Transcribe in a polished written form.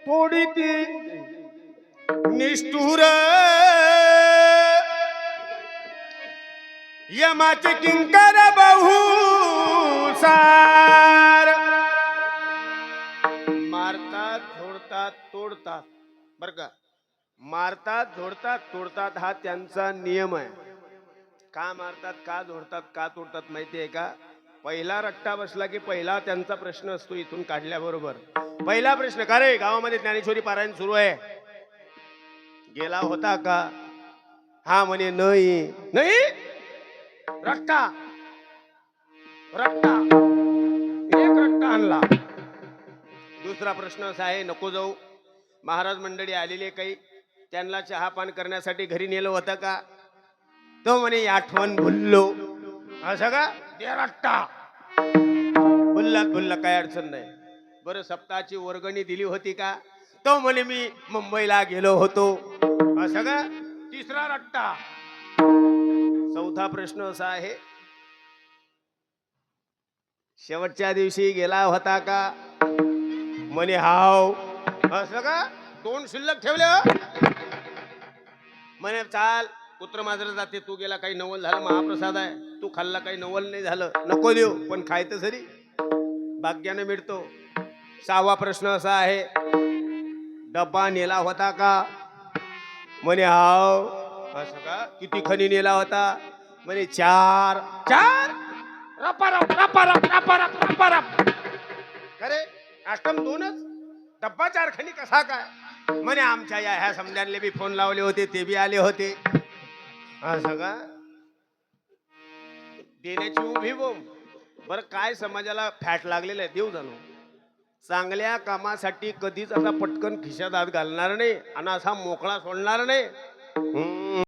थोडी ती निष्ठुर यमाचे किंकर बहुसार मारतात झोडतात तोडतात बर का मारतात झोडतात तोडतात हा त्यांचा नियम आहे का मारतात का झोडतात का तोडतात माहिती आहे का पहिला रट्टा बसला की पहिला त्यांचा प्रश्न असतो इथून काढल्याबरोबर पहिला प्रश्न का रे गावामध्ये ज्ञानेश्वरी पारायण सुरू आहे गेला होता का हा म्हणे नाही नाही रट्टा रट्टा एक रट्टा आणला दुसरा प्रश्न असा आहे नको जाऊ महाराज मंडळी आलेले काही त्यांना चहा पान करण्यासाठी घरी नेलं होतं का तो म्हणे आठवण भुललो असं का ते रट्टा भुललात भुलला काय अडचण नाही बरं सप्ताहाची वर्गणी दिली होती का तो म्हणे मी मुंबईला गेलो होतो असं का तिसरा रट्टा चौथा प्रश्न असा आहे शेवटच्या दिवशी गेला होता का म्हणे हाव असं का दोन शिल्लक ठेवले म्हणे चाल पुत्र माझं जाते तू गेला काही नवल झालं महाप्रसाद आहे तू खाल्ला काही नवल नाही झालं नको देऊ पण खायचं सरी भाग्याने मिळतो सहावा प्रश्न असा आहे डब्बा नेला होता का म्हणे हाव असं का किती खणी नेला होता म्हणे चार चार रपारप रपारप रपारप रपारप अरे आश्रम दोनच डब्बा चार खणी कसा काय म्हणे आमच्या या ह्या समजांले बी फोन लावले होते ते बी आले होते असं का देण्याची उभी बोंब बरं काय समाजाला फॅट लागलेलं आहे देव जाणू चांगल्या कामासाठी कधीच असा पटकन खिशात हात घालणार नाही आणि असा मोकळा सोडणार नाही